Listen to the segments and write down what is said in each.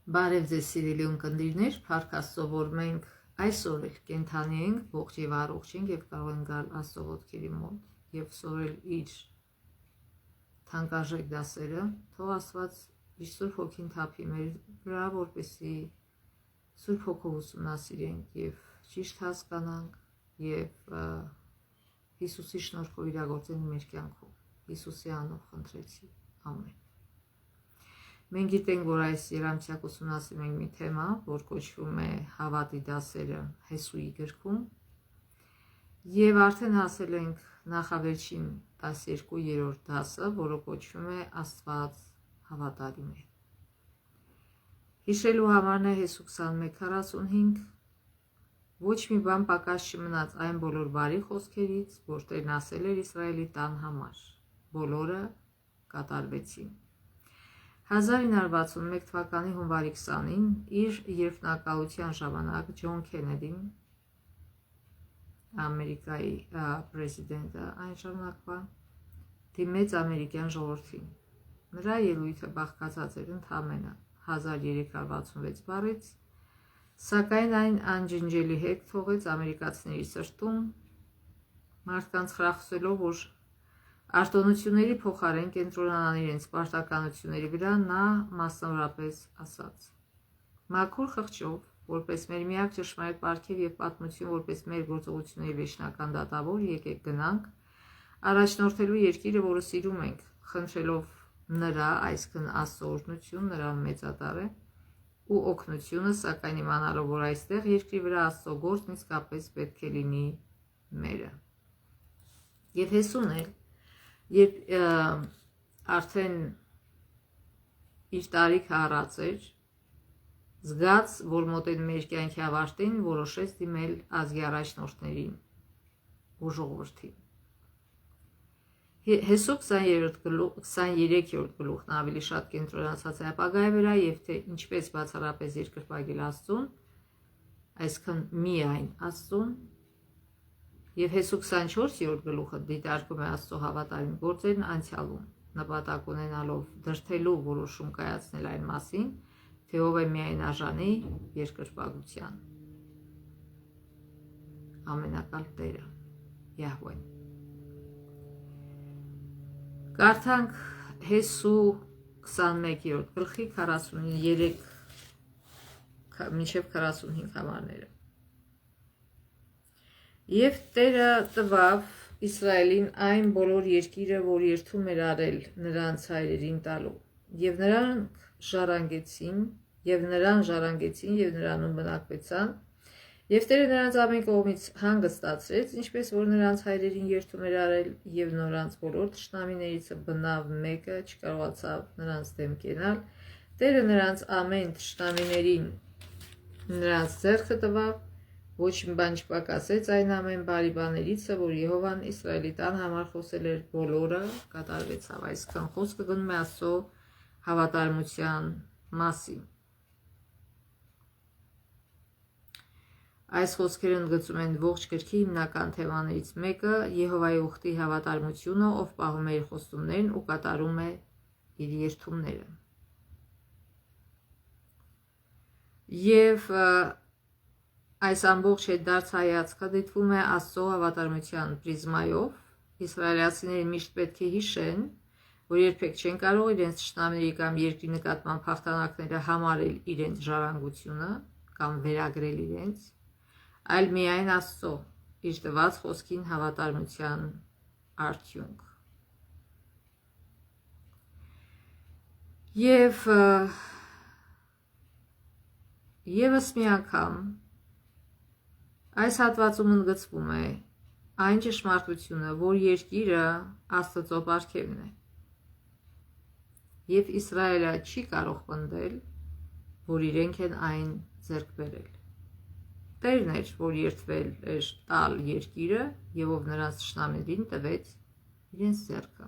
Բարև ձեզ սիրելի ունկնդիրներ, Փառք Աստծո, որ մենք այսօր էլ կենդանի ենք, ողջ եւ առողջ ենք եւ կարող ենք գալ Աստծո ոտքերի մոտ եւ սորել իր թանկարժեք դասերը, թող Աստված իր Սուրբ Հոգին թափի մեր վրա, որպեսզի Սուրբ Հոգով ուսումնասիրենք եւ ճիշտ հասկանանք եւ Հիսուսի շնորհքով իրագործենք մեր կյանքում։ Հիսուսի անունով խնդրեցի։ Ամեն։ Մենք գիտենք, որ այս երամսյակ ուսումնասիրում ենք մի թեմա, որ կոչվում է հավատի դասերը Հեսուի գրքում, եւ արդեն հասել ենք նախավերջին 12-րդ դասը, որը կոչվում է Աստված հավատարիմ է։ Հիշելու համարն է Հեսու 21:45, ոչ մի բան պակաս չմնաց այն բոլոր բարի խոսքերից, որ Տերն ասել էր Իսրայելի տան համար, բոլորը կատարվեցին։ 1961 թվականի հունվարի 20-ին իր երդմնակալության ժամանակ Ջոն Քենեդին, Ամերիկայի պրեզիդենտը այն ժամանակվա, դիմեց ամերիկյան ժողովրդին։ Նրա ելույթը բաղկացած էր ընդամենը 1366 բառից, սակայն այն անջնջելի հետ թողեց ամերիկացիների սրտում, մարդկանց խրախուսելով, որ արտոնությունների փոխարեն կենտրոնանան իրենց պարտականությունների վրա, նա մասնավորապես ասաց. Մաքուր խղճով, որպես մեր միակ ճշմարիտ պարգև եւ պատմություն, որպես մեր գործողությունների վերջնական դատավոր, եկեք գնանք առաջնորդելու երկիրը, որը սիրում ենք, խնդրելով նրա, այսինքն Աստծո օրհնություն, նրա մեծատար է ու օգնությունը, սակայն իմանալով, որ այստեղ երկրի վրա Աստծո գործն իսկապես պետք է լինի մերը։ Եվ Հեսուն էլ, երբ արդեն իր տարիքը առած էր, զգաց, որ մոտենում է իր կյանքի ավարտին, որոշեց դիմել ազգի առաջնորդներին ու ժողովրդին։ Հեսու 23-րդ գլուխն ավելի շատ կենտրոնացած է ապագայի վրա եւ թե ինչպես բացառապես երկրպագել Աստծուն, այսինքն միայն Աստծուն, եւ Հեսու 24-րդ գլուխը դիտարկում է Աստծո հավատարիմ գործերն անցյալում, նպատակ ունենալով դրդելու որոշում կայացնել այն մասին, թե ով է միայն արժանի երկրպագության։ Ամենակալ Տերը, Յահվեն։ Կարդանք Հեսու 21-րդ գլխի 43 մինչև 45 համարները։ Եվ Տերը տվավ Իսրայելին այն բոլոր երկիրը, որ երդում էր արել նրանց հայրերին տալու, եւ նրանք ժառանգեցին, եւ նրանում բնակվեցան, եւ Տերը նրանց ամեն կողմից հանգստացրեց, ինչպես որ նրանց հայրերին երդում էր արել, եւ նրանց բոլոր թշնամիներիցը բնավ մեկը չկարողացավ նրանց դեմ կենալ։ Տերը նրանց ամեն թշնամիներին նրանց ձեռքը տվավ, ոչ մի բան չպակասեց այն ամեն բարի բաներիցը, որ Եհովան Իսրայելի տան համար խոսել էր, բոլորը կատարվեցավ։ Այսքան խոսքը գնում է Աստծո հավատարմության մասին։ Այս խոսքերը ընդգծում են ողջ գրքի հիմնական թեմաներից մեկը՝ Եհովայի ուխտի հավատարմությունը, ով պահում է իր խոստումներն ու կատարում է իր երդումները։ Եվ այս ամբողջ հետդարձ հայացքը դիտվում է Աստծո հավատարմության պրիզմայով։ Իսրայելացիները միշտ պետք է հիշեն, որ երբեք չեն կարող իրենց թշնամիների կամ երկրի նկատմամբ հաղթանակները համարել իրենց ժառանգությունը կամ վերագրել իրենց, այլ միայն Աստծո իր տված խոսքին հավատարմության արդյունք։ Եվ ևս մի անգամ այս հատվածում ընդգծվում է այն ճշմարտությունը, որ երկիրը Աստծո պարգևն է, եւ Իսրայելը չի կարող պնդել, որ իրենք են այն ձեռք բերել։ Տերն էր, որ երդվել էր տալ երկիրը, եւ ով նրանց թշնամիներին տվեց իրենց ձեռքը։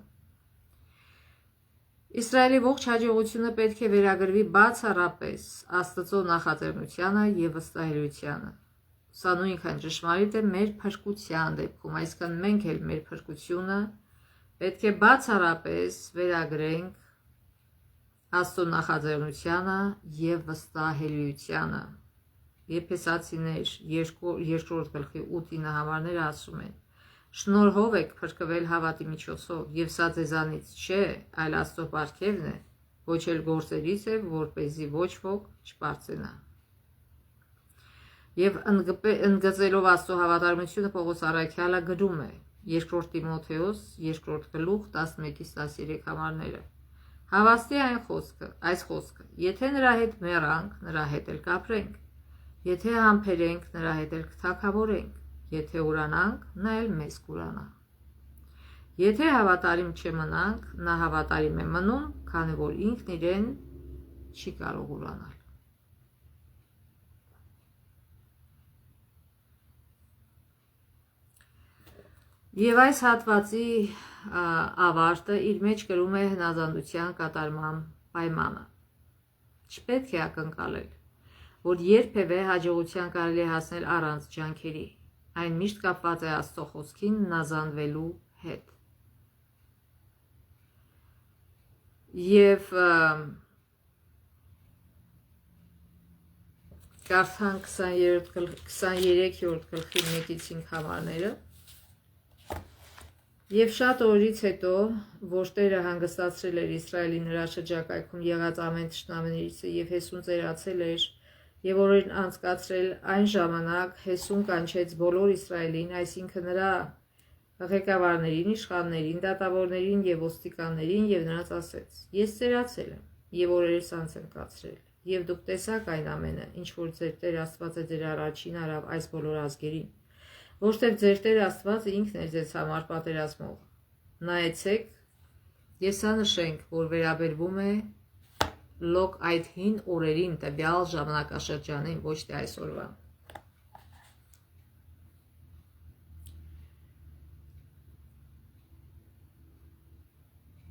Իսրայելի ողջ հաջողությունը պետք է վերագրվի բացառապես Աստծո նախաձեռնությանը եւ վստահելիությանը։ Սա նույնքան ճշմարիտ է մեր փրկության դեպքում, այսինքն մենք էլ մեր փրկությունը պետք է բացառապես վերագրենք Աստծո նախաձեռնությանը եւ վստահելիությանը։ Եփեսացիներ 2:8 համարները ասում են. Շնորհով եք փրկվել հավատի միջոցով, եւ սա ձեզանից չէ, այլ Աստծո պարգևն է, ոչ էլ գործերից է, որպեսզի ոչ ոք չպարծենա։ Եվ ընդգծելով Աստծո հավատարմությունը Պողոս առաքյալը գրում է 2 Տիմոթեոս 2:11-13 համարները. Հավաստի այս խոսքը, եթե նրա հետ մեռանք, նրա հետ էլ կապրենք, եթե համբերենք, նրա հետ էլ կթագավորենք, եթե ուրանանք, նա էլ մեզ կուրանա։ Եթե հավատարիմ չմնանք, նա հավատարիմ է մնում, քանի որ ինքն իրեն չի կարող ուրանալ։ Եվ այս հատվածի ավարտը իր մեջ կրում է հնազանդության կատարման պայմանը։ Չպետք է ակնկալել, որ երբևէ հաջողության կարելի է հասնել առանց ջանքերի, այն միշտ կապված է Աստծո խոսքին հնազանդվելու հետ։ Եվ կարդանք 23-րդ գլխի 1-5 համարները։ Եվ շատ օրից հետո, որ Տերը հանգստացրել էր Իսրայելի նրա շրջակայքում եղած ամեն թշնամիներից եւ Հեսուն ծերացել էր եւ օրերն անցկացրել, այն ժամանակ Հեսուն կանչեց բոլոր Իսրայելին, այսինքն նրա ղեկավարներին, իշխաններին, դատավորներին եւ ոստիկաններին եւ նրանց ասեց. Ես ծերացել եմ եւ օրերս անց եմ կացրել եւ դուք տեսաք այն ամենը, ինչ որ ձեր Տեր Աստվածը ձեր առաջին արավ այս բոլոր ազգերին, որտեղ ձեր Տեր Աստվածը ինքն է ձեզ համար պատերազմող։ Նայեցեք, ես անշենք, որ վերաբերվում է լոկ այդ հին օրերին, տվյալ ժամանակաշրջանին, ոչ թե այսօրվան։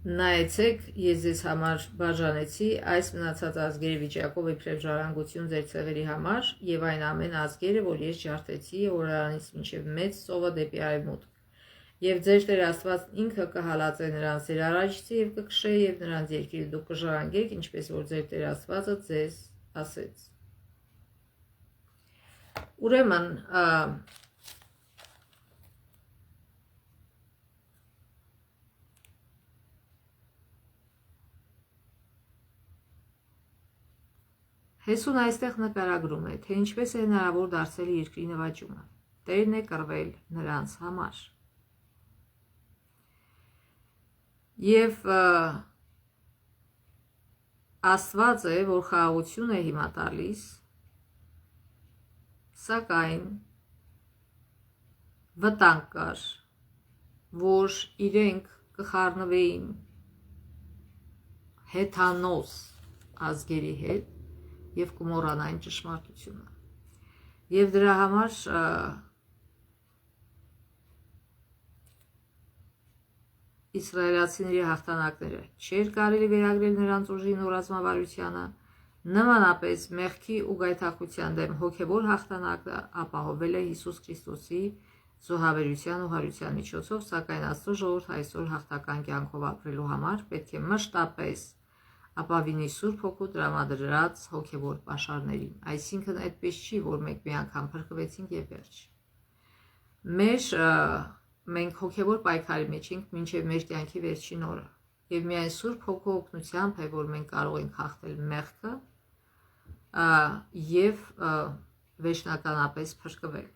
Նայեցեք, ես ձեզ համար բաժանեցի այս մնացած ազգերի վիճակով իբրև ժառանգություն ձեր ցեղերի համար եւ այն ամեն ազգերը, որ ես ջարդեցի Օրարանից մինչև մեծ ծովը դեպի արևմուտք։ Եվ ձեր Տեր Աստված ինքը կհալածե նրանց ձեր առաջից եւ կքշե եւ նրանց երկիրը դուք կժառանգեք, ինչպես որ ձեր Տեր Աստվածը ձեզ ասեց։ Ուրեմն Հեսուն այստեղ նկարագրում է, թե ինչպես է հնարավոր դարձել երկրի նվաճումը։ Տերն է կռվել նրանց համար։ Եվ Աստված է, որ խաղաղություն է հիմա տալիս, սակայն վտանգ կար, որ իրենք կխառնվեին հեթանոս ազգերի հետ եւ կմոռանային ճշմարտությունը։ Եվ դրա համար իսրայելացիների հաղթանակները չէր կարելի վերագրել նրանց ուժի ու ռազմավարությանը, նմանապես մեղքի ու գայթակղության դեմ հոգևոր հաղթանակը ապահովել է Հիսուս Քրիստոսի զոհաբերության ու հարության միջոցով, սակայն Աստծո ժողովուրդ այսօր հաղթական կյանքով ապրելու համար պետք է մշտապես ապավինի Սուրբ Հոգու տրամադրած հոգևոր պաշարներին, այսինքն այդպես չի, որ մենք մի անգամ փրկվեցինք եւ վերջ։ Մենք հոգևոր պայքարի մեջ ենք մինչև մեր կյանքի վերջին օրը, եւ միայն Սուրբ Հոգու օգնությամբ է, որ մենք կարող ենք հաղթել մեղքը եւ վերջնականապես փրկվել։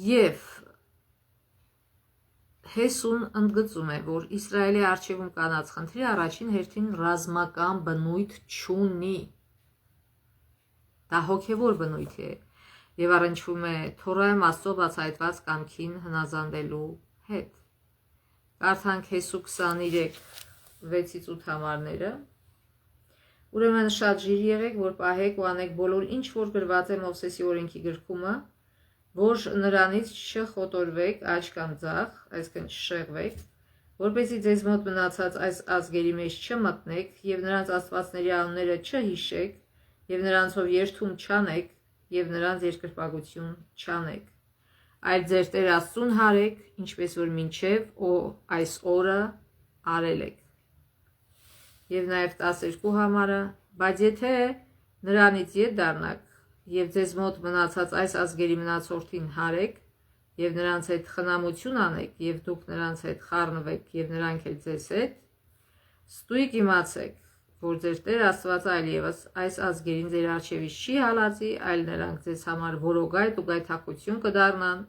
Եվ Հեսուն ընդգծում է, որ Իսրայելի առջևում կանած խնդրի առաջին հերթին ռազմական բնույթ չունի։ Դա հոգևոր բնույթ է եւ առնչվում է Թորայում Աստծո բացահայտված կամքին հնազանդելու հետ։ Կարդանք Հեսու 23:6-8 համարները։ Ուրեմն շատ ժիր եղեք, որ պահեք ու անեք բոլոր ինչ որ գրված է Մովսեսի օրենքի գրքումը, որ նրանից չխոտորվեք աջ կամ ձախ, այսինքն չշեղվեք, որպեսզի ձեզ մոտ մնացած այս ազգերի մեջ չմտնեք եւ նրանց աստվածների անունները չհիշեք եւ նրանցով երթում չանեք եւ նրանց երկրպագություն չանեք։ այլ ձեր Տեր Աստծուն հարեք, ինչպես որ մինչև այս օրը արել եք։ Եվ նաև 12 համարը, բայց եթե նրանից ետ դառնաք եւ ձեզ մոտ մնացած այս ազգերի մնացորդին հարեք եւ նրանց հետ խնամություն անեք եւ դուք նրանց հետ խառնվեք եւ նրանք էլ ձեզ հետ, ստույգ իմացեք, որ ձեր Տեր Աստվածը այլևս այս ազգերին ձեր առջևից չի հալածի, այլ նրանք ձեզ համար որոգայթ ու գայթակղություն կդառնան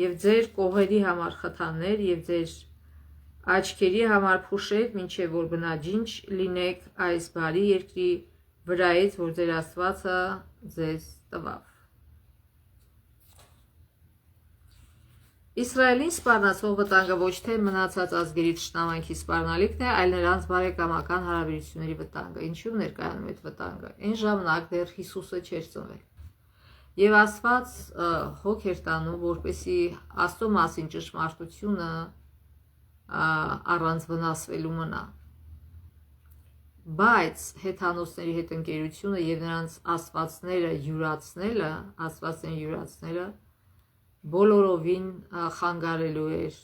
եւ ձեր կողերի համար խթաններ եւ ձեր աչքերի համար փուշեր, մինչև որ բնաջինջ լինեք այս բարի երկրի վրայից, որ ձեր Աստվածը ձեզ տվավ։ Իսրայելին սպառնացող վտանգը ոչ թե մնացած ազգերի թշնամանքի սպառնալիքն է, այլ նրանց բարեկամական հարաբերությունների վտանգը։ Ինչու ներկայանում է այդ վտանգը։ Այն ժամանակ դեռ Հիսուսը չէր ծնվել։ Եվ Աստված հոգ էր տանում, որպեսզի Աստծո մասին ճշմարտությունը առանց վնասվելու մնա։ Բայց հեթանոսների հետ ընկերությունը եւ նրանց աստվածները յուրացնելը բոլորովին խանգարելու էր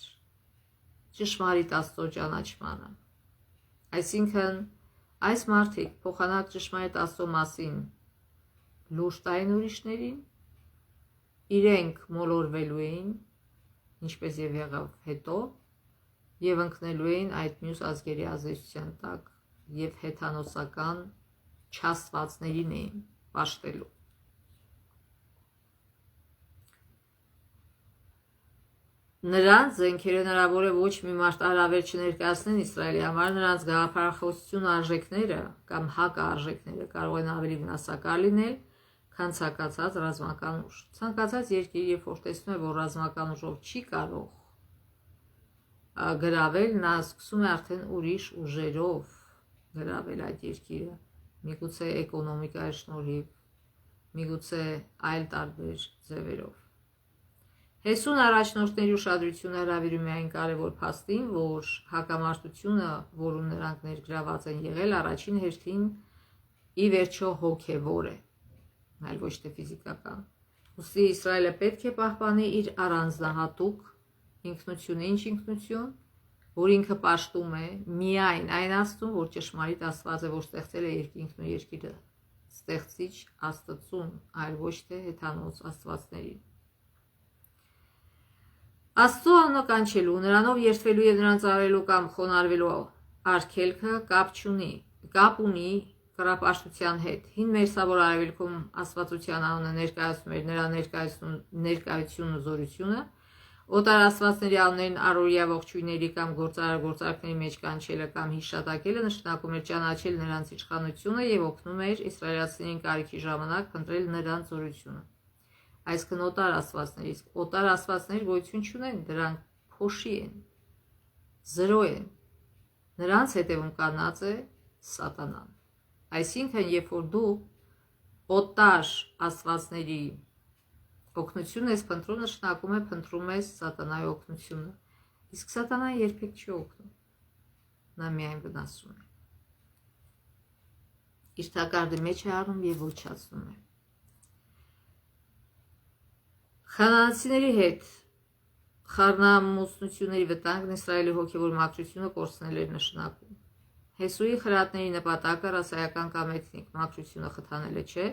ճշմարիտ Աստծո ճանաչմանը։ Այսինքն այս մարդիկ փոխանակ ճշմարիտ Աստծո մասին լուրջ տային ուրիշներին, իրենք մոլորվելու էին, ինչպես եւ եղավ հետո, եւ ընկնելու էին այդ մյուս ազգերի ազդեցության տակ եւ հեթանոսական չաստվածներին էին պաշտելու։ Նրանց զենքերը հնարավոր է ոչ մի մարտահրավեր չներկայացնեն Իսրայելի համար, նրանց գաղափարախոսություն արժեքները կամ հակարժեքները կարող են ավելի վնասակար լինել, քան ցանկացած ռազմական ուժ։ Ցանկացած երկիր, երբ որ տեսնում է, որ ռազմական ուժով չի կարող գրավել, նա սկսում է արդեն ուրիշ ուժերով գրավել այդ երկիրը, միգուցե էկոնոմիկայի շնորհիվ, միգուցե այլ տարբեր ձևերով։ Հեսուն առաջնորդների ուշադրությունը հրավիրում է այն կարևոր փաստին, որ հակամարտությունը, որում նրանք ներգրաված են եղել, առաջին հերթին ի վերջո հոգևոր է, այլ ոչ թե ֆիզիկական։ Ուստի Իսրայելը պետք է պահպանի իր առանձնահատուկ ինքնությունը, ինչ ինքնություն, որ ինքը պաշտում է միայն այն Աստծուն, որ ճշմարիտ Աստված է, որ ստեղծել է երկինքն ու երկիրը, ստեղծիչ Աստծուն, այլ ոչ թե հեթանոց աստվածներին։ Աստծո անունը կանչելու, նրանով երդվելու եւ նրան ծառայելու կամ խոնարհվելու արգելքը կապ ունի կռապաշտության հետ։ Հին Մերսավոր Արևելքում աստվածության անունը ներկայացնում էր նրա ներկայությունն ու զորությունը, օտար աստվածների անուններին առօրյա ողջույնների կամ գործարարների մեջ կանչելը կամ հիշատակելը նշանակում էր ճանաչել նրանց իշխանությունը եւ օգնում էր իսրայելացիներին կարիքի ժամանակ փնտրել նրանց զորությունը։ Այսինքն օտար աստվածներ գոյություն չունեն, դրանք փոշի են, զրո են, նրանց հետևում կանած է սատանան։ Այսինքն, երբ որ դու օտար աստվածների օգնությունն ես փնտրում, նշանակում է փնտրում ես սատանայի օգնությունը, իսկ սատանան երբեք չի օգնում, նա միայն վնասում է, իր թակարդի մեջ է առնում եւ ոչացնում է։ Խանանացիների հետ խառնամուսնությունների վտանգն Իսրայելի հոգևոր մաքրությունը կորցնել էր նշանակում։ Հեսուի խրատների նպատակը ռասայական կամ էթնիկ մաքրությունը խթանելը չէ,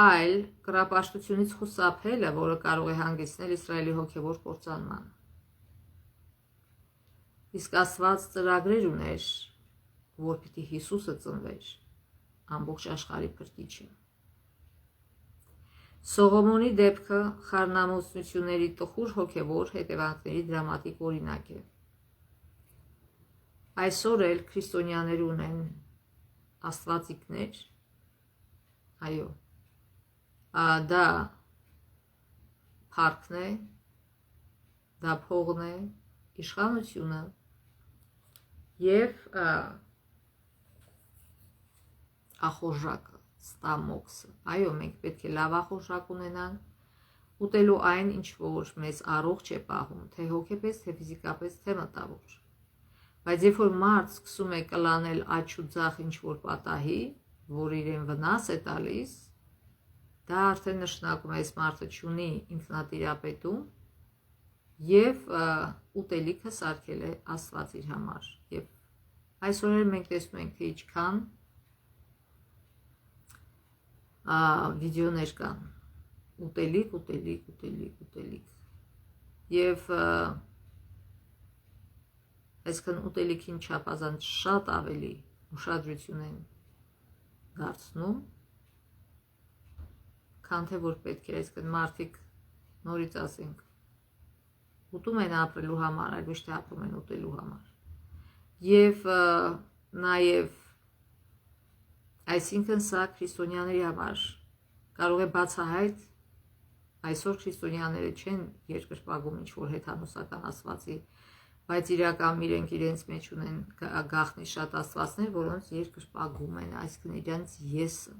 այլ կռապաշտությունից խուսափելը, որը կարող է հանգեցնել Իսրայելի հոգևոր կործանմանը։ Իսկ Աստված ծրագրեր ուներ, որ պիտի Հիսուսը ծնվեր, ամբողջ աշխարհի փրկիչը։ Սողոմոնի դեպքը խառնամուսնությունների տխուր հոգևոր հետևանքների դրամատիկ օրինակ է։ Այսօր էլ քրիստոնյաներ ունեն աստվածիկներ, այո, դա փառքն է, դա փողն է, իշխանությունը եւ ախորժակը, ստամոքսը։ Այո, մենք պետք է լավ ախորժակ ունենանք, ուտելու այն, ինչ որ մեզ առողջ է պահում, թե հոգեպես, թե ֆիզիկապես, թե մտավոր։ Բայց երբ որ մարդ սկսում է կլանել աջ ու ձախ ինչ որ պատահի, որ իրեն վնաս է տալիս, դա արդեն նշանակում է այս մարդը չունի ինքնատիրապետում եւ ուտելիքը սարքել է Աստված իր համար եւ այսօր մենք տեսնում ենք թե ինչքան վիդեոներ կան ուտելիք եւ այսքան ուտելիքին չափազանց շատ ավելի ուշադրություն են դարձնում քան թե որ պետք է այսքան մարդիկ նորից ասենք ուտում են ապրելու համար, այլ ոչ թե ապրում են ուտելու համար եւ նաեւ այսինքն սա քրիստոնյաների համար կարող է բացահայտ այսօր քրիստոնյաները չեն երկրպագում ինչ-որ հեթանոսական աստվածի, բայց իրականում իրենք իրենց մեջ ունեն գաղտնի շատ աստվածներ, որոնց երկրպագում են, այսինքն իրենց եսը։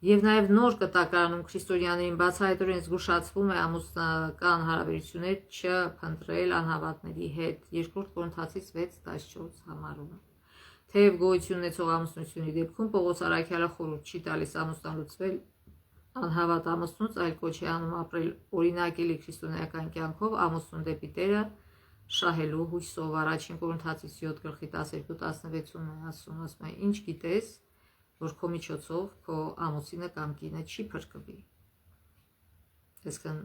Եվ նաև նոր կտակարանում քրիստոնյաներին բացահայտորեն զգուշացվում է ամուսնական հարաբերություններ չփնտրել անհավատների հետ, 2 Կորինթացիս 6:14 համարում։ Թեև գոյություն ունեցող ամուսնությունների դեպքում Պողոս առաքյալը խորհուրդ չի տալիս ամուսնալուծվել անհավատ ամուսնուց, այլ կոչ է անում ապրել օրինակելի քրիստոնեական կյանքով ամուսնուն դեպի Տերը շահելու հույսով։ Առաջին Կորինթացիս 7:12-16-ում է ասում է. ինչ գիտես, որ քո միջոցով քո ամուսինը կամ կինը չի փրկվի։ Այսինքն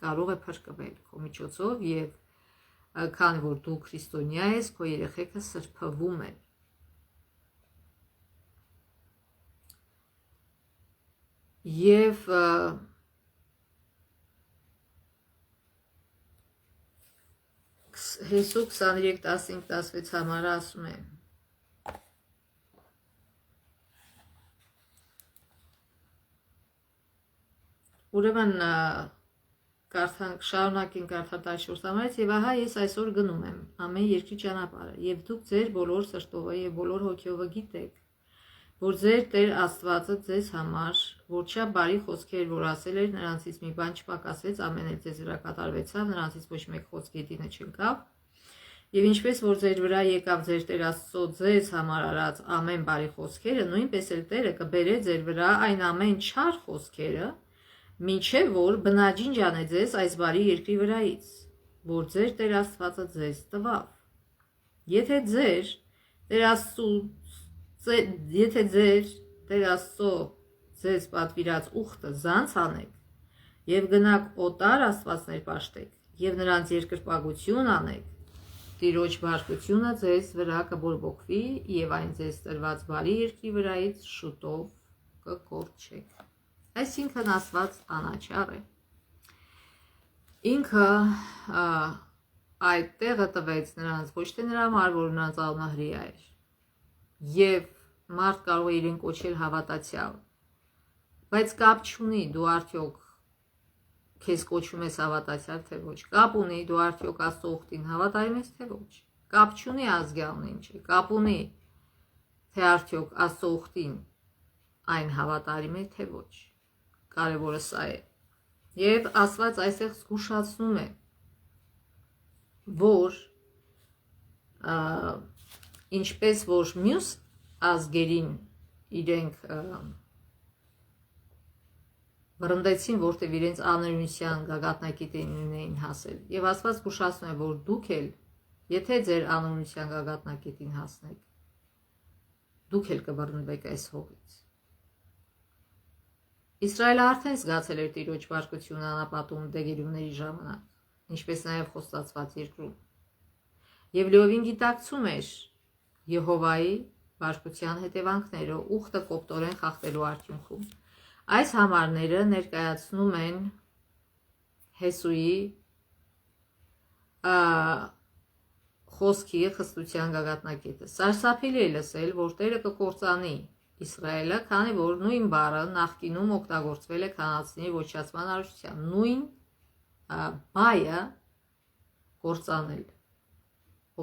կարող է փրկվել քո միջոցով եւ քանի որ դու քրիստոնյա ես, քո երեխեքը սրբվում են։ Եվ Հեսու 23:15-16 համարը ասում է. Ուրեմն կարդանք շարունակենք կարդալ 14 համարից եւ ահա ես այսօր գնում եմ ամեն երկրի ճանապարհը եւ դուք ձեր բոլոր սրտովը եւ բոլոր հոգիովը գիտեք որ ձեր Տեր Աստվածը ձեզ համար որչափ բարի խոսքեր որ ասել էր նրանցից մի բան չպակասեց ամեն էլ ձեզ վրա կատարվեցավ նրանցից ոչ մեկ խոսք գետինը չընկավ եւ ինչպես որ ձեր վրա եկավ ձեր Տեր Աստծո ձեզ համար արած ամեն բարի խոսքերը նույնպես էլ Տերը կբերե ձեր վրա այն ամեն չար խոսքերը մինչև որ բնաջինջան է ձեզ այս բարի երկրի վրայից, որ ձեր Տեր Աստվածը ձեզ տվավ։ Եթե ձեր Տեր Աստծո ձեզ պատվիրած ուխտը զանց անեք եւ գնաք օտար աստվածներ պաշտեք եւ նրանց երկրպագություն անեք, Տիրոջ բարկությունը ձեզ վրա կբորբոքվի եւ այն ձեզ տրված բարի երկրի վրայից շուտով կկորչեք։ Այսինքն Աստված անաչառ է։ Ինքը այդ տեղը տվեց նրանց ոչ թե նրա համար, որ նրանց անունը հրեա էր։ Եվ մարդ կարող է իրեն կոչել հավատացյալ։ Բայց կապ չունի դու արդյոք քեզ կոչում ես հավատացյալ թե ոչ։ Կապ ունի դու արդյոք Աստծո ուխտին հավատարիմ ես թե ոչ։ Կապ չունի ազգանուն ինչ է։ Կապ ունի թե արդյոք Աստծո ուխտին այն հավատարիմ է թե ոչ։ Կարևորը սա է։ Եվ Աստված այստեղ զգուշացնում է, որ ինչպես որ մյուս ազգերին իրենք վռնդեցին, որտեղ իրենց անօրինության գագաթնակետին էին հասել։ Եվ Աստված զգուշացնում է, որ դուք էլ, եթե ձեր անօրինության գագաթնակետին հասնեք, դուք էլ կվռնդվեք այս հողից։ Իսրայելը արդեն զգացել էր Տիրոջ բարկությունը անապատում դեգերումների ժամանակ, ինչպես նաև խոստացված երկրում։ Եվ լիովին գիտակցում էր Եհովայի բարկության հետևանքները ուխտը կոպտորեն խախտելու արդյունքում։ Այս համարները ներկայացնում են Հեսուի խոսքի խստության գագաթնակետը։ Սարսափելի է լսել, որ Տերը կկործանի Իսրայելը, քանի որ նույն բառը նախկինում օգտագործվել է քանանացիների ոչնչացման առնչությամբ։ Նույն բայը կործանել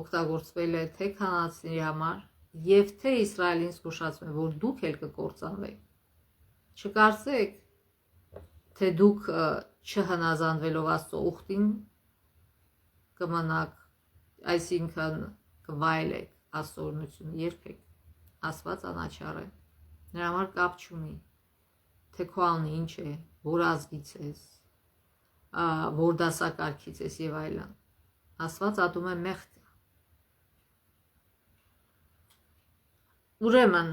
օգտագործվել է թե քանանացիների համար եւ թե Իսրայելին զգուշացում է, որ դուք էլ կկործանվեք։ Չկարծեք, թե դուք չհնազանդվելով Աստծո ուխտին կմնաք, այսինքն կվայելեք Աստծո օրհնությունը երբեք։ Աստված անաչառ է։ Նրա համար կապ չունի, թե քո անունը ինչ է, որ ազգից ես, որ դասակարգից ես եւ այլն։ Աստված ատում է մեղքը։ Ուրեմն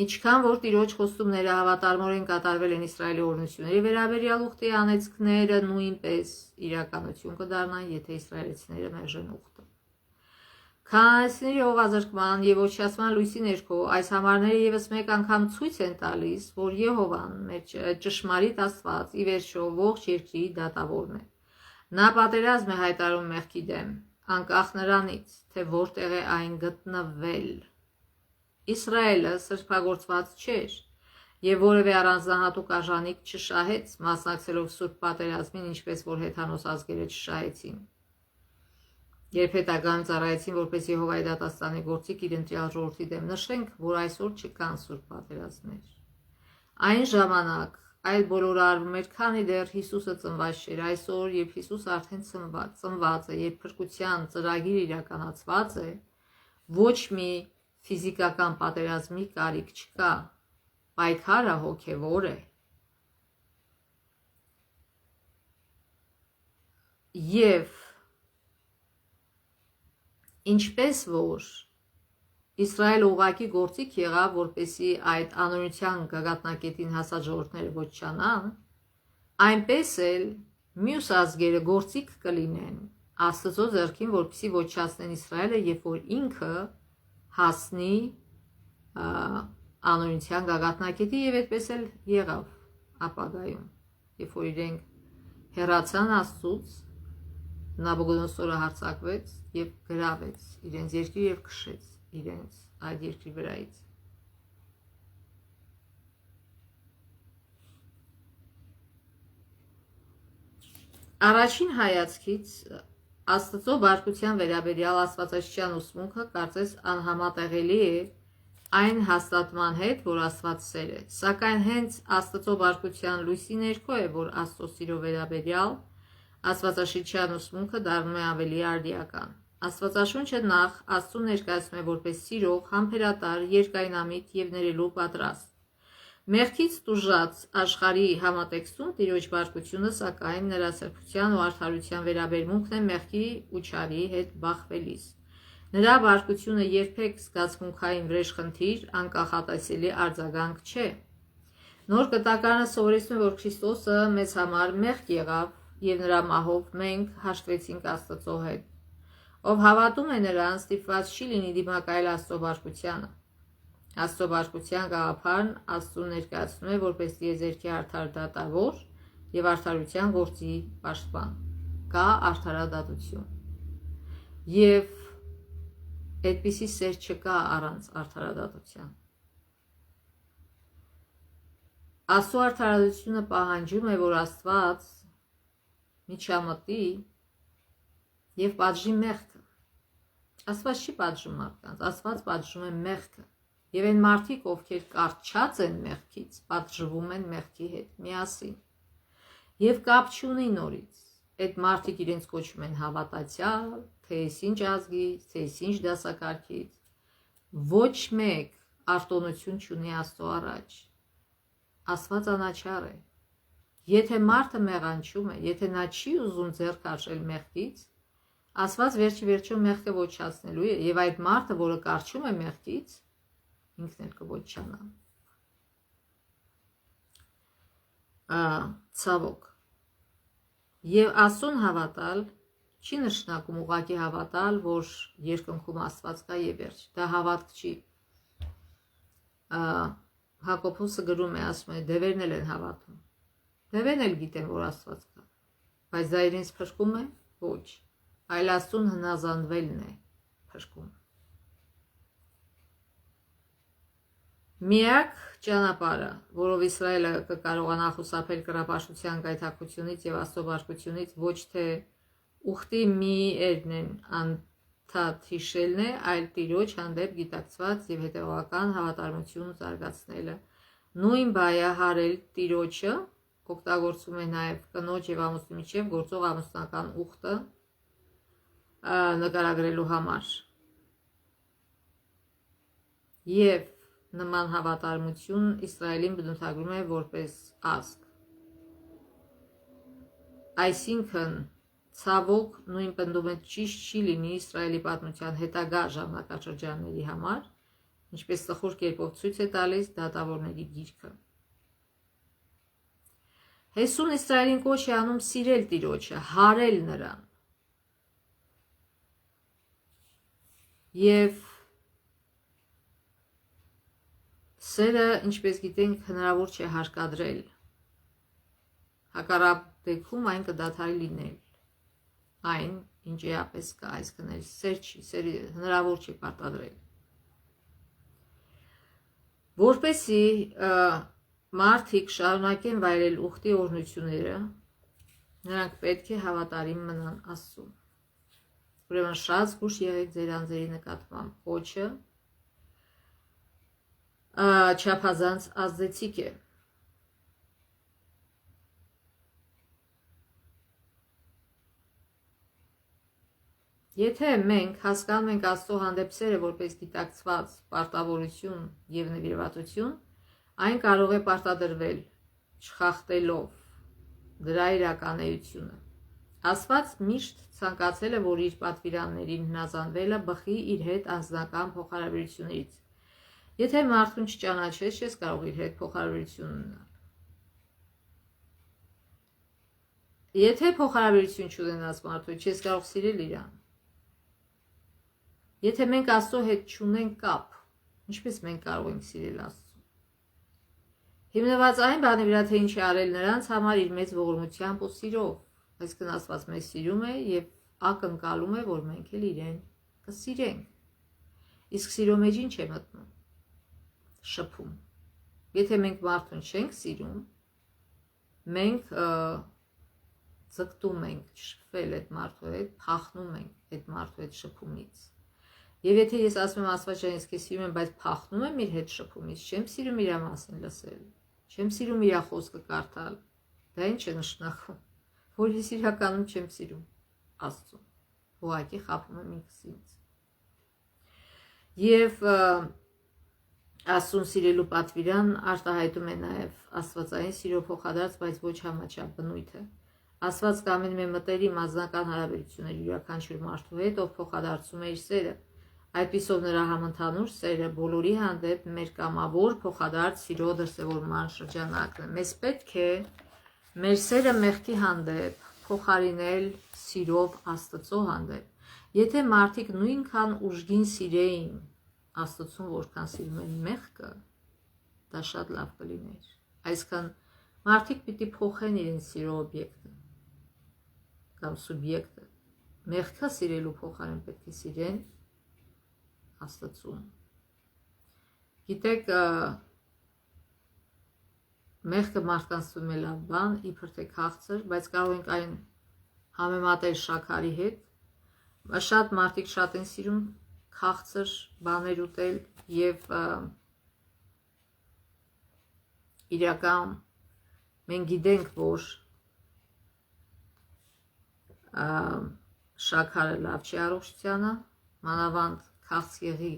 ինչքան որ Տիրոջ խոստումները հավատարմորեն կատարվել են Իսրայելի օրհնությունների վերաբերյալ ուխտի անեծքները նույնպես իրականություն կդառնան, եթե իսրայելցիները մերժեն ուխտը։ Քանանացիների հողազրկման եւ ոչնչացման լույսի ներքո այս համարները եւս մեկ անգամ ցույց են տալիս, որ Եհովան մեր ճշմարիտ Աստված ի վերջո ողջ երկրի դատավորն է։ Նա պատերազմ է հայտարարում մեղքի դեմ, անկախ նրանից, թե որտեղ է այն գտնվել։ Իսրայելը սրբագործված չէր եւ որևէ առանձնահատուկ արժանիք չշահեց, մասնակցելով սուրբ պատերազմին, ինչպես որ հեթանոս ազգերը չշահեցին։ Երբ հետագայում ծառայեցին որպես Եհովայի դատաստանի գործիք իր ընտրյալ ժողովրդի դեմ, նշենք, որ այսօր չկան սուրբ պատերազմներ։ Այն ժամանակ այլ բոլորը արվում էր, քանի դեռ Հիսուսը ծնված չէր։ Այսօր, երբ Հիսուս արդեն ծնված է, երբ փրկության ծրագիր իրականացված է, ոչ մի ֆիզիկական պատերազմի կարիք չկա, պայքարը հոգևոր է։ Եվ ինչպես որ Իսրայելը ուղղակի գործիք եղավ, որպեսզի այդ անօրինության գագաթնակետին հասած ժողովուրդները ոչնչանան, այնպես էլ մյուս ազգերը գործիք կլինեն Աստծո ձեռքին, որպեսզի ոչնչացնեն Իսրայելը, երբ որ ինքը հասնի անօրինության գագաթնակետի, եւ այդպես էլ եղավ ապագայում, երբ որ իրենք հեռացան Աստծուց, Նաբուգոդոնոսորը հարձակվեց եւ գրավեց իրենց երկիր եւ քշեց իրենց այդ երկրի վրայից։ Առաջին հայացքից Աստծո բարկության վերաբերյալ աստվածաշրջան ուսմունքը կարծես անհամատեղելի է այն հաստատման հետ, որ Աստված սեր է, սակայն հենց Աստծո բարկության լույսի ներքո է, որ Աստծո սիրո վերաբերյալ Աստվածաշրջան ուսմունքը դառնում է ավելի արդիական։ Աստվածաշունչը նախ Աստծուն ներկայացնում է որպես սիրող, համբերատար, երկայնամիտ եւ ներելու պատրաստ։ Մեղքից տուժած աշխարհի համատեքստում Տիրոջ բարկությունը, սակայն նրա սրբության ու արդարության վերաբերմունքն է մեղքի ու չարի հետ բախվելիս։ Նրա բարկությունը երբեք զգացմունքային վրեժխնդիր, անկախատեսելի արձագանք չէ։ Նոր կտակարանը սովորեցնում է, որ Քրիստոսը մեզ համար մեղք եղավ եւ նրա մահով մենք հաշտվեցինք Աստծո հետ։ Ով հավատում է նրան, ստիպված չի լինի դիմակայել Աստծո բարկությանը։ Աստծո բարկության գաղափարն Աստծուն ներկայացնում է որպես տիեզերքի արդար դատավոր եւ արդարության գործի պաշտպան։ Կա արդարադատություն։ Եվ այդպիսի սեր չկա առանց արդարադատության։ Աստծո արդարադատությունը պահանջում է, որ Աստված միջամտի եւ պատժի մեղքը։ Աստված չի պատժում մարդկանց, Աստված պատժում է մեղքը։ Եվ այն մարդիկ, ովքեր կարճած են մեղքից, պատժվում են մեղքի հետ միասին։ Եվ կապ չունի նորից։ Այդ մարդիկ իրենց կոչում են հավատացյալ, թե ինչ ազգից, թե ինչ դասակարգից։ Ոչ մեկ արտոնություն չունի Աստծո առաջ։ Աստված անաչառ է։ Եթե մարդը մեղանչում է, եթե նա չի ուզում ձեռք արժել մեղքից, Աստված վերջի մեղքը ոչնչացնելու է, եւ այդ մարդը, որը կարճում է մեղքից, ինքն էլ կոչանա։ Ցավոք։ Եվ Աստծուն հավատալ չի նշանակում ուղղակի հավատալ, որ երկնքում Աստված կա եւ վերջ։ Դա հավատք չի։ Հակոբոսը գրում է, ասում է, դևերն էլ են հավատում։ Դևերն էլ գիտեն, որ Աստված կա, բայց դա իրենց փրկում է։ Ոչ, այլ Աստծուն հնազանդվելն է փրկում։ Միակ ճանապարհը, որով Իսրայելը կկարողանա խուսափել կռապաշտության գայթակղությունից եւ Աստծո բարկությունից, ոչ թե ուխտի մի էրնեն անդադ հիշելն է, այլ Տիրոջ հանդեպ գիտակցված եւ հետեւական հավատարմություն զարգացնելը։ Նույն բայը հարել Տիրոջը օգտագործում է նաև կնոջ եւ ամուսնու միջև գործող ամուսնական ուխտը նկարագրելու համար։ Եվ նման հավատարմություն Իսրայելին բնութագրում է որպես ազգ։ Այսինքն ցավոք նույն պնդումը ճիշտ չի լինի Իսրայելի պատմության հետագա ժամանակաշրջանների համար, ինչպես տխուր կերպով ցույց է տալիս դատավորների գիրքը։ Հեսուն Իսրայելին կոչ է անում սիրել Տիրոջը, հարել նրան։ Եվ սերը, ինչպես գիտենք, հնարավոր չէ հարկադրել։ Հակառակ դեպքում այն կդադարի լինել։ Այն, ինչ էապես կա, այսինքն սեր չի, սերը հնարավոր չի պարտադրել։ Որպեսզի մարդիկ շարունակեն վայելել ուխտի օրհնությունները, նրանք պետք է հավատարիմ մնան Աստծուն։ Ուրեմն շատ զգուշ եղեք ձեր անձերի նկատմամբ, կոչը չափազանց ազդեցիկ է։ Եթե մենք հասկանում ենք Աստծո հանդեպ սերը որպես գիտակցված պարտավորություն եւ նվիրվածություն, այն կարող է պարտադրվել չխախտելով դրա իրականությունը։ Աստված միշտ ցանկացել է, որ իր պատվիրաններին հնազանդվելը բխի իր հետ անձնական փոխհարաբերություններից։ Եթե մարդուն չճանաչես, չես կարող իր հետ փոխհարաբերություն ունենալ։ Եթե փոխհարաբերություն չունենաս մարդու, չես կարող սիրել իրան։ Եթե մենք Աստծո հետ չունենք կապ, ինչպես մենք կարող ենք սիրել Աստծուն։ Հիմնված այն բանի վրա, թե ինչ է արել նրանց համար իր մեծ ողորմությամբ ու սիրով, այսինքն Աստված մեզ սիրում է եւ ակնկալում է, որ մենք էլ իրեն կսիրենք։ Իսկ սիրո մեջ ինչ է մտնում։ Շփում։ Եթե մենք մարդուն չենք սիրում, մենք ձգտում ենք շփվել այդ մարդու հետ, փախնում ենք այդ մարդու հետ շփումից։ Եվ եթե ես ասում եմ Աստված ջան, ես քեզ սիրում եմ, բայց փախնում եմ իր հետ շփումից, չեմ սիրում իր մասին լսել, չեմ սիրում իր խոսքը կարդալ, դա ինչ է նշանակում, որ ես իրականում չեմ սիրում Աստծուն, ուղղակի խաբում եմ ինքս ինձ։ Եվ Աստծուն սիրելու պատվիրան արտահայտում է նաև աստվածային սիրո փոխադարձ, բայց ոչ համաչափ բնույթը։ Աստված կամենում է մտերիմ անձնական հարաբերություններ յուրաքանչյուր մարդու հետ, ով փոխադարձում է իր սերը։ Այդպիսով նրա համընդհանուր սերը բոլորի հանդեպ մեր կամավոր փոխադարձ սիրո դրսևորման շրջանակն է։ Մեզ պետք է մեր սերը մեղքի հանդեպ փոխարինել սիրով Աստծո հանդեպ։ Եթե մարդիկ նույնքան ուժգին սիրեին Աստծուն, որքան սիրում են մեղքը, դա շատ լավ կլիներ։ Այսինքն մարդիկ պիտի փոխեն իրենց սիրո օբյեկտը կամ սուբյեկտը։ Մեղքը սիրելու փոխարեն պետք է սիրեն Աստծուն։ Գիտեք, մեղքը մարդկանց թվում է լավ բան, իբր թե քաղցր, բայց կարող ենք այն համեմատել շաքարի հետ։ Շատ մարդիկ շատ են սիրում քաղցր բաներ ուտել եւ իրական մենք գիտենք, որ շաքարը լավ չի առողջությանը, մանավանդ քաղցկեղի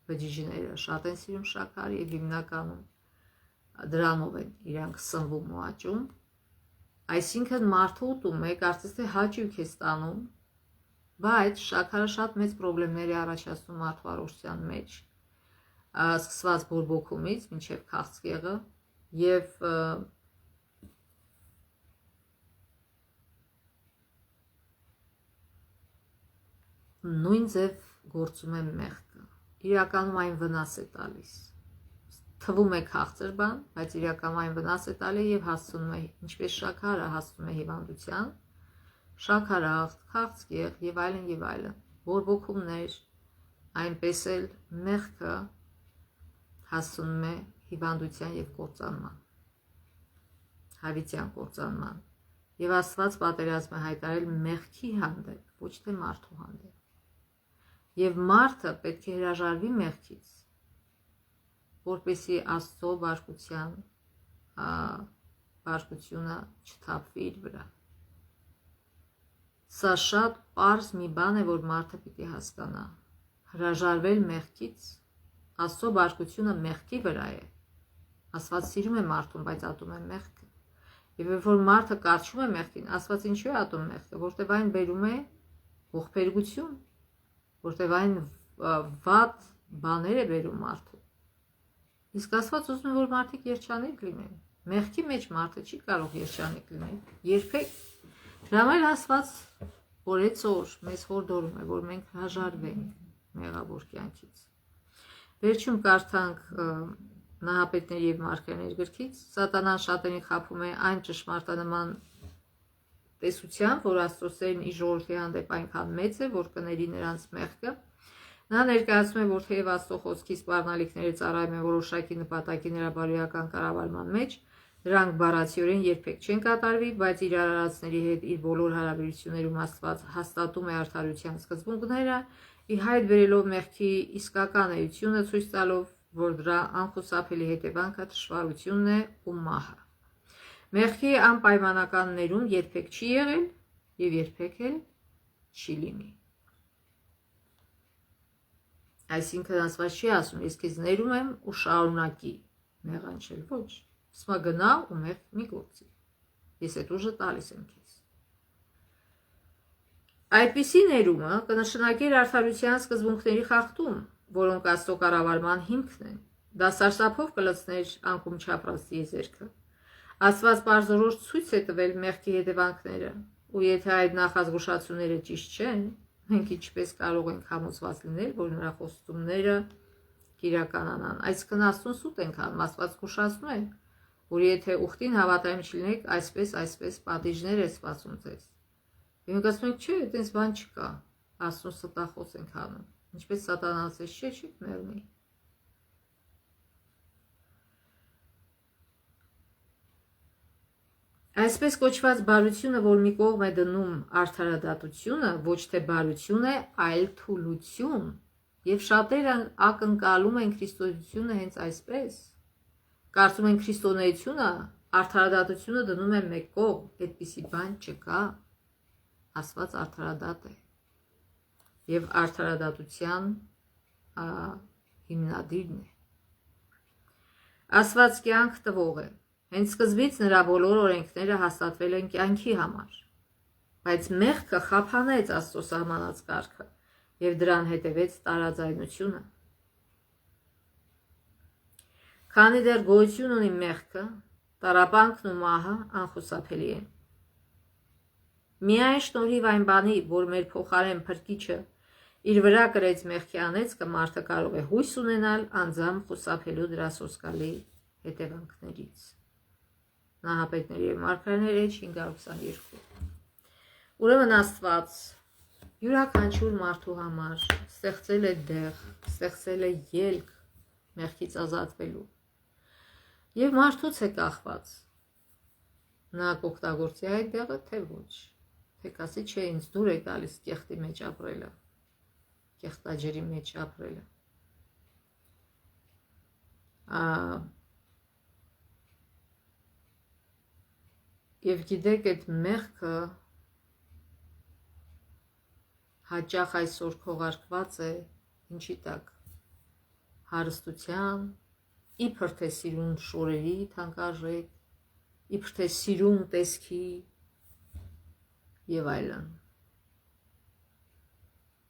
բջիջները շատ են սիրում շաքար եւ հիմնականում դրանով են իրանք սնվում ու աճում։ Այսինքն մարդու ուտում է, կարծես թե հաճույք է ստանում, բայց շաքարը շատ մեծ խնդիրներ է առաջացնում մարդու առողջության մեջ, սկսված բորբոքումից մինչև քաղցկեղը եւ նույն ձև գործում է մեղքը։ Իրականում այն վնաս է տալիս։ Թվում է քաղցր բան, բայց իրականում այն վնաս է տալի եւ հասցնում է, ինչպես շաքարը հասցնում է հիվանդության, շաքարախտ, քաղցկեղ եւ այլն, բորբոքումներ, այնպես էլ մեղքը հասցնում է հիվանդության եւ կործանման, հավիտյան կործանման։ Եվ Աստված պատերազմ է հայտարարել մեղքի հանդեպ, ոչ թե մարդու հանդեպ։ Եվ մարդը պետք է հրաժարվի մեղքից, որպեսզի Աստծո բարկությունը չթափվի իր վրա։ Սա շատ պարզ մի բան է, որ մարդը պիտի հասկանա։ Հրաժարվել մեղքից, Աստծո բարկությունը մեղքի վրա է։ Աստված սիրում է մարդուն, բայց ատում է մեղքը։ Եվ երբ որ մարդը կարճում է մեղքին, Աստված ինչու է ատում մեղքը, որտեղ այն բերում է ողբերգություն, որտեղ այն վատ բաներ է բերում մարդու։ Իսկ Աստված ուզում է, որ մարդիկ երջանիկ լինեն։ Մեղքի մեջ մարդը չի կարող երջանիկ լինել։ Երբեք։ Դրա համար Աստված օրեցօր մեզ հորդորում է, որ մենք հրաժարվենք մեղավոր կյանքից։ Վերջում կարդանք Նահապետների եւ Մարգարեների գրքից։ Սատանան շատերին խաբում է այն ճշմարտանման տեսությամբ, որ Աստծո սերն իր ժողովրդի հանդեպ այնքան մեծ է, որ կների նրանց մեղքը։ Նա ներկայացնում է, որ թեև Աստծո խոսքի սպառնալիքները ծառայում են որոշակի նպատակի նրա բարոյական կառավարման մեջ, դրանք բառացիորեն երբեք չեն կատարվի, բայց իր արարածների հետ իր բոլոր հարաբերություններում Աստված հաստատում է արդարության սկզբունքները, ի հայտ բերելով մեղքի իսկական էությունը, ցույց տալով, որ դրա անխուսափելի հետևանքը թշվառությունն է ու մահը։ Մեղքի անպայմանական ներում երբեք չի եղել եւ երբեք էլ չի լինի։ Այսինքն Աստված չի ասում, ես քեզ ներում եմ ու շարունակի մեղանչել, ոչ, սա գնա ու մեղք մի գործի։ Ես այդ ուժը տալիս եմ քեզ։ Այդպիսի ներումը կնշանակեր արդարության սկզբունքների խախտում, որոնք Աստծո կառավարման հիմքն են։ Դա սարսափով կլցներ անկում չափած տիեզերքը։ Աստված պարզորոշ ցույց է տվել մեղքի հետևանքները, ու եթե այդ նախազգուշացումները ճիշտ չեն, մենք ինչպես կարող ենք համոզված լինել, որ նրա խոստումները կիրականանան։ Այսինքն Աստծուն սուտ ենք անում, Աստված զգուշացնում է, որ եթե ուխտին հավատարիմ չլինեք, այսպես պատիժներ է սպասում ձեզ։ Եվ մենք ասում ենք, չէ, այդպես բան չկա, Աստծուն ստախոս ենք անում, ինչպես Սատանան ասեց, չէ, չի մեռնի։ Այսպես կոչված բարությունը, որ մի կողմ է դնում արդարադատությունը, ոչ թե բարություն է, այլ թուլություն, եւ շատերը ակնկալում են քրիստոսությունը հենց այսպես։ Կարծում են քրիստոնեությունը արդարադատությունը դնում է մեկ կողմ, այդպիսի բան չկա։ Աստված արդարադատ է եւ արդարադատության հիմնադիրն է։ Աստված կյանք տվող է։ Հենց սկզբից նրա բոլոր օրենքները հաստատվել են կյանքի համար, բայց մեղքը խափանեց Աստծո սահմանած կարգը եւ դրան հետևեց տարաձայնությունը։ Քանի դեռ գոյություն ունի մեղքը, տառապանքն ու մահը անխուսափելի են։ Միայն շնորհիվ այն բանի, որ մեր փոխարեն Փրկիչը իր վրա կրեց մեղքի անեծքը, մարդը կարող է հույս ունենալ անձամբ խուսափելու դրա սոսկալի հետևանքներից։ Նահապետների եւ Մարգարեների 522։ Ուրեմն Աստված յուրաքանչյուր մարդու համար ստեղծել է դեղ, ստեղծել է ելք մեղքից ազատվելու։ Եվ մարդուց է կախված նա կօգտագործի այդ դեղը, թե ոչ, թե կասի, չէ, ինձ դուր է գալիս կեղտի մեջ ապրելը, կեղտաջրի մեջ ապրելը։ Եվ գիտեք, այդ մեղքը հաճախ այսօր քողարկված է ինչի տակ, հարստության, իբր թե սիրուն շորերի թանկարժեք, իբր թե սիրուն տեսքի եւ այլն։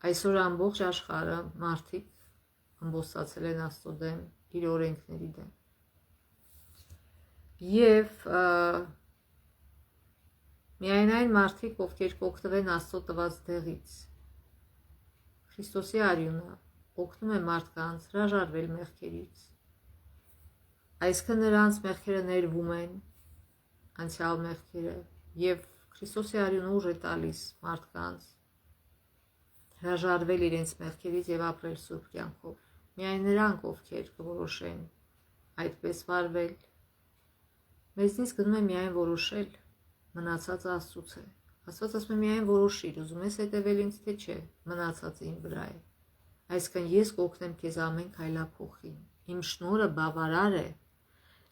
Այսօր ամբողջ աշխարհը մարդիկ ամբողջացել են Աստծո դեմ, իր օրենքների դեմ։ Եվ միայն այն մարդիկ, ովքեր կօգտվեն Աստծո տված դեղից, Քրիստոսի արյունը օգնում է մարդկանց հրաժարվել մեղքերից։ Այսինքն նրանց մեղքերը ներվում են, անցյալ մեղքերը, եւ Քրիստոսի արյունը ուժ է տալիս մարդկանց հրաժարվել իրենց մեղքերից եւ ապրել սուրբ կյանքով։ Միայն նրանք, ովքեր կորոշեն այդպես վարվել, մեզնից գնում է միայն որոշել, մնացածը Աստծուց է։ Աստված ասում է միայն որոշիր, ուզում ես հետևել ինձ, թե չէ, մնացածը իմ վրա է։ Այսինքն ես կօգնեմ քեզ ամեն քայլափոխին։ Իմ շնորհը բավարար է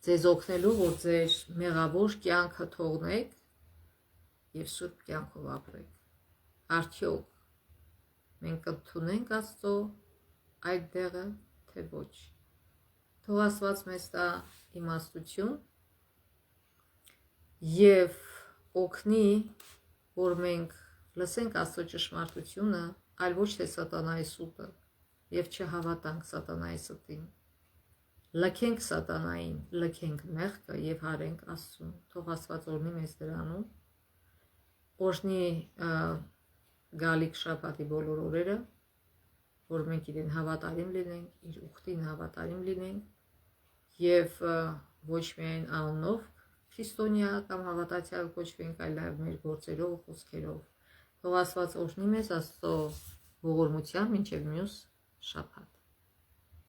ձեզ օգնելու, որ ձեր մեղավոր կյանքը թողնեք եւ սուրբ կյանքով ապրեք։ Արդյոք մենք կընդունենք Աստծո այդ դեղը, թե ոչ։ Թող Աստված մեզ տա իմաստություն եւ օգնի, որ մենք լսենք Աստծո ճշմարտությունը, այլ ոչ թե սատանայի սուտը, եւ չհավատանք սատանայի ստին։ Լքենք սատանային, լքենք մեղքը եւ հարենք Աստծուն։ Թող Աստված օրհնի մեզ դրանով, օրհնի գալիք շաբաթի բոլոր օրերը, որ մենք իրեն հավատարիմ լինենք, իր ուխտին հավատարիմ լինենք եւ ոչ միայն անունով քրիստոնյա կամ հավատացյալ կոչվենք, այլ նաեւ մեր գործերով ու խոսքերով։ Թող Աստված օրհնի մեզ Աստծո ողորմությամբ մինչև մյուս շաբաթ։